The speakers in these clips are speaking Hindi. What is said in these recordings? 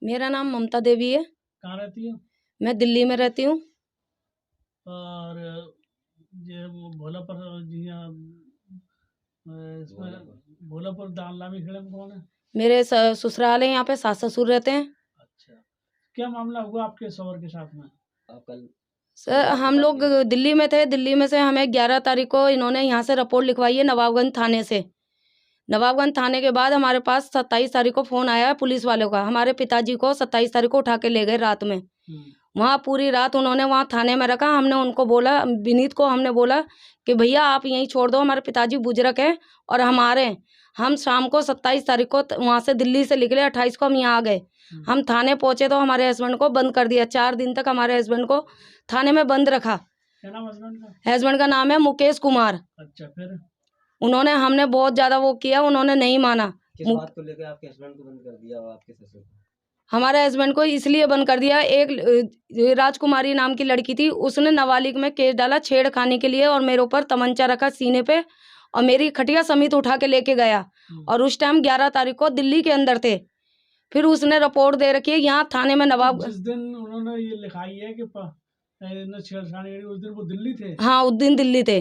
मेरा नाम ममता देवी है। कहाँ रहती हो? मैं दिल्ली में रहती हूँ। और ये भोलापुर इसमें भोलापुर दानलामी खेड़े में कौन है? मेरे ससुराल है, यहाँ पे सास ससुर रहते हैं। अच्छा, क्या मामला हुआ आपके शौहर के साथ में? आप कल सर हम लोग दिल्ली में थे। दिल्ली में से हमें 11 तारीख को इन्होंने यहाँ से रिपोर्ट लिखवाई है नवाबगंज थाने से। नवाबगंज थाने के बाद हमारे पास 27 तारीख को फ़ोन आया पुलिस वालों का। हमारे पिताजी को 27 तारीख को उठा के ले गए रात में। वहाँ पूरी रात उन्होंने वहाँ थाने में रखा। हमने उनको बोला, विनीत को हमने बोला कि भैया आप यहीं छोड़ दो, हमारे पिताजी बुजुर्ग हैं और हमारे हैं। हम शाम को 27 तारीख को वहाँ से दिल्ली से निकले, 28 को हम यहाँ आ गए। हम थाने पहुँचे तो हमारे हस्बैंड को बंद कर दिया। 4 दिन तक हमारे हस्बैंड को थाने में बंद रखा। क्या नाम हस्बैंड का? हस्बैंड का नाम है मुकेश कुमार। अच्छा, फिर उन्होंने हमने बहुत ज़्यादा वो किया, उन्होंने नहीं माना। किस बात को लेकर आपके हस्बैंड को बंद कर दिया और आपके ससुर को? हमारे हस्बैंड को इसलिए बंद कर दिया, एक राजकुमारी नाम की लड़की थी, उसने नाबालिग में केस डाला छेड़खानी के लिए और मेरे ऊपर तमंचा रखा सीने पे और मेरी खटिया समेत उठा के लेके गया। और उस टाइम 11 तारीख को दिल्ली के अंदर थे। फिर उसने रिपोर्ट दे रखी है यहाँ थाने में नवाब। जिस दिन उन्होंने ये लिखाई है कि छेड़छाड़ी करी, उस दिन वो दिल्ली थे? हाँ, उस दिन दिल्ली थे।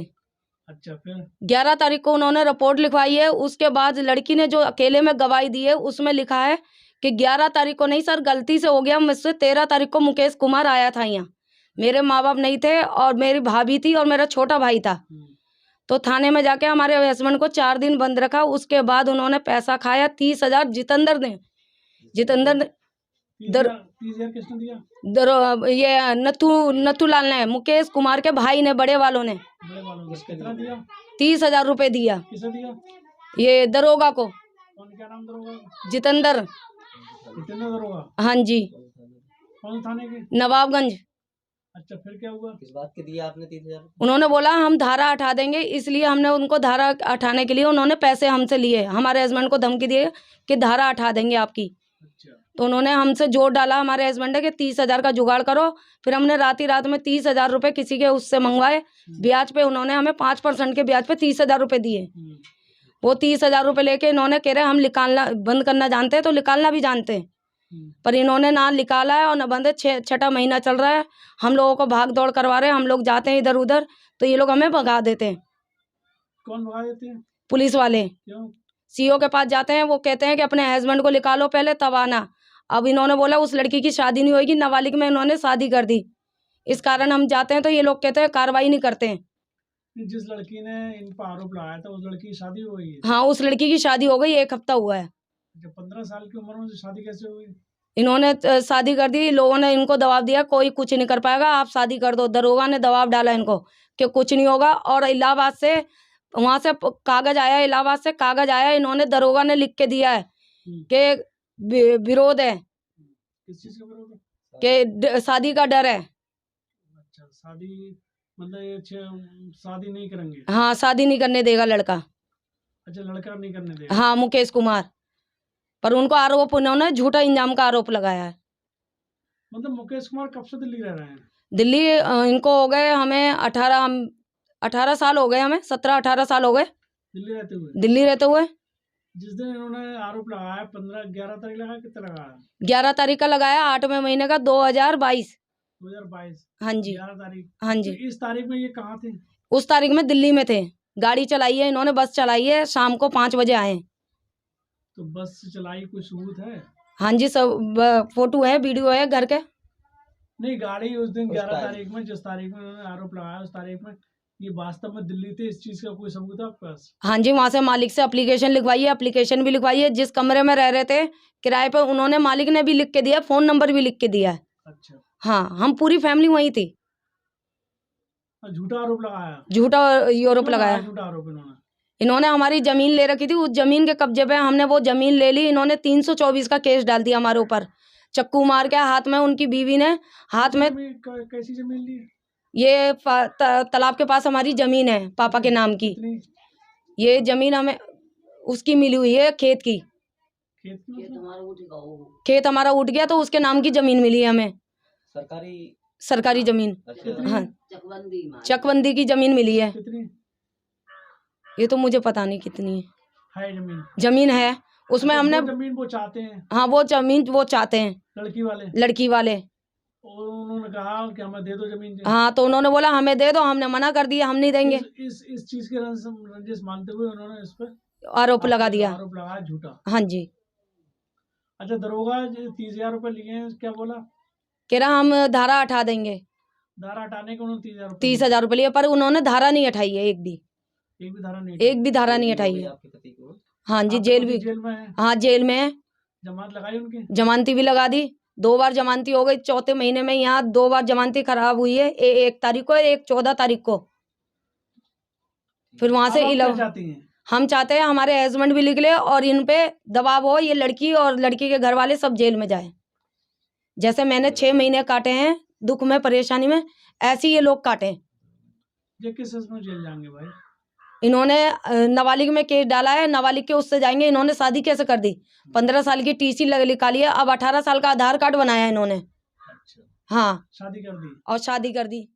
अच्छा, फिर 11 तारीख को उन्होंने रिपोर्ट लिखवाई है। उसके बाद लड़की ने जो अकेले में गवाही दी है उसमें लिखा है कि 11 तारीख को नहीं सर, गलती से हो गया मुझसे। 13 तारीख को मुकेश कुमार आया था यहाँ। मेरे माँ बाप नहीं थे और मेरी भाभी थी और मेरा छोटा भाई था। तो थाने में जाके हमारे हस्बैंड को 4 दिन बंद रखा। उसके बाद उन्होंने पैसा खाया 30,000 जितेंद्र ने। किसने दिया? ये नथुलाल ने, मुकेश कुमार के भाई ने, बड़े वालों ने कितना दिया? 30,000 रुपए दिया। किसे दिया? ये दरोगा को। कौन, क्या नाम दरोगा? जितेंद्र। दरोगा? हाँ जी। कौन थाने के? नवाबगंज। अच्छा, फिर क्या हुआ? किस बात के दिया आपने 30,000? उन्होंने बोला हम धारा हटा देंगे, इसलिए हमने उनको धारा हटाने के लिए उन्होंने पैसे हमसे लिए। हमारे हस्बैंड को धमकी दिए कि धारा हटा देंगे आपकी। अच्छा। तो उन्होंने हमसे जोर डाला हमारे हस्बैंड ने कि 30,000 का जुगाड़ करो। फिर हमने रात में 30,000 रुपये किसी के उससे मंगवाए। ब्याज पे उन्होंने हमें 5% के ब्याज पे 30,000 रुपये दिए। वो 30,000 रुपये लेके इन्होंने कह रहे हम निकालना बंद करना जानते हैं तो निकालना भी जानते हैं, पर इन्होंने ना निकाला है और न बंद है। 6ठा महीना चल रहा है, हम लोगों को भाग दौड़ करवा रहे हैं। हम लोग जाते हैं इधर उधर तो ये लोग हमें भगा देते हैं। कौन भगा देते हैं? पुलिस वाले। क्यों? सीओ के पास जाते हैं, वो कहते हैं कि अपने हस्बैंड को निकालो पहले तब आना। अब इन्होंने बोला उस लड़की की शादी नहीं होगी, नाबालिग में इन्होंने शादी कर दी। इस कारण हम जाते हैं तो ये लोग कहते हैं कार्रवाई नहीं करते हैं। जिस लड़की ने इन पर आरोप लगाया था उस लड़की की शादी हो गई है? हाँ, उस लड़की की शादी हो गई, 1 हफ्ता हुआ है। जब 15 साल की उम्र में शादी कैसे हुई? इन्होंने शादी कर दी। लोगों ने इनको दबाव दिया कोई कुछ नहीं कर पाएगा, आप शादी कर दो। दरोगा ने दबाव डाला इनको कि कुछ नहीं होगा। और इलाहाबाद से वहाँ से कागज आया, इलाहाबाद से कागज आया, इन्होंने दरोगा ने लिख के दिया है कि विरोध है। किस चीज का विरोध है? कि शादी का डर है। अच्छा, शादी मतलब ये शादी नहीं करेंगे? हाँ, शादी नहीं करने देगा लड़का। अच्छा, लड़का नहीं करने देगा? हाँ, मुकेश कुमार। पर उनको आरोप, उन्होंने झूठा इंजाम का आरोप लगाया है। मतलब मुकेश कुमार कब से दिल्ली रह रहे हैं? दिल्ली इनको हो गए हमें 18 साल हो गए, हमें 17-18 साल हो गए दिल्ली रहते हुए। जिस दिन इन्होंने आरोप लगाया 11 तारीख लगा, कितना लगाया? 11 तारीख का लगाया, 8वें महीने का 2022। 2022? हाँ जी। 11 तारीख? हाँ जी। तो इस तारीख में ये कहाँ थे? उस तारीख में दिल्ली में थे। गाड़ी चलाई है इन्होंने, बस चलाई है, शाम को 5 बजे आए। तो बस चलाई कोई सबूत है? हाँ जी, सब फोटो है, वीडियो है घर के। नहीं, गाड़ी उस दिन 11 तारीख में, जिस तारीख में उन्होंने आरोप लगाया उस तारीख में ये वास्तव में दिल्ली थे, इस चीज का कोई सबूत है आपके पास? हाँ जी, वहाँ से मालिक से एप्लीकेशन लिखवाई है, एप्लीकेशन भी लिखवाई है। जिस कमरे में रह रहे थे किराए पे, उन्होंने मालिक ने भी लिख के दिया, फोन नंबर भी लिख के दिया है। अच्छा। हाँ, हम पूरी फैमिली वहीं थी। झूठा आरोप लगाया? झूठा आरोप लगाया। झूठा आरोप इन्होंने हमारी जमीन ले रखी थी, उस जमीन के कब्जे पे हमने वो जमीन ले ली। इन्होंने 324 का केस डाल दिया हमारे ऊपर, चक्कू मार के हाथ में। उनकी बीवी ने हाथ में। कैसी जमीन ली? ये तालाब के पास हमारी जमीन है पापा के नाम की। ये जमीन हमें उसकी मिली हुई है, खेत की। खेत हमारा उठ गया तो उसके नाम की जमीन मिली है हमें, सरकारी जमीन। हाँ, चकबंदी की जमीन मिली है। ये तो मुझे पता नहीं कितनी है। जमीन है, उसमें अच्छा, हमने वो जमीन वो चाहते हैं हाँ वो जमीन वो चाहते हैं लड़की वाले, लड़की वाले। और उन्होंने कहा कि हमें दे दो जमीन जी। हाँ तो उन्होंने बोला हमें दे दो, हमने मना कर दिया, हम नहीं देंगे। इस चीज के रंजिश मानते हुए उन्होंने इस पर आरोप लगा दिया। आरोप लगाया झूठा। हाँ जी। अच्छा, दरोगा 30,000 रुपए लिए हैं, क्या बोला? कह रहा हम धारा हटा देंगे। धारा हटाने के उन्होंने 30,000 रुपए 30,000 रुपये लिए, पर उन्होंने धारा नहीं हटाई है एक भी। एक भी धारा नहीं एक भी धारा नहीं जेल भी हो हटाई गई है। आपके पति को? हाँ जी, आपके जेल पति भी। जेल में है? हाँ जेल में है। जमानत लगाई उनकी? जमानती भी लगा दी, 2 बार जमानती हो गई। चौथे महीने में यहाँ 2 बार जमानती खराब हुई है, 1 तारीख को, एक 14 तारीख को। फिर वहां से अब आप क्या 11 चाहती हैं? हम चाहते हैं हमारे हस्बैंड भी निकले और इन पे दबाव हो, ये लड़की और लड़की के घर वाले सब जेल में जाए। जैसे मैंने 6 महीने काटे हैं दुख में परेशानी में, ऐसे ही ये लोग काटे। ये किस हद में जेल जाएंगे भाई? इन्होंने नाबालिग में केस डाला है, नाबालिग के उससे जाएंगे। इन्होंने शादी कैसे कर दी? 15 साल की टीसी निकाली है, अब 18 साल का आधार कार्ड बनाया इन्होंने। अच्छा, हाँ, शादी कर दी। और शादी कर दी।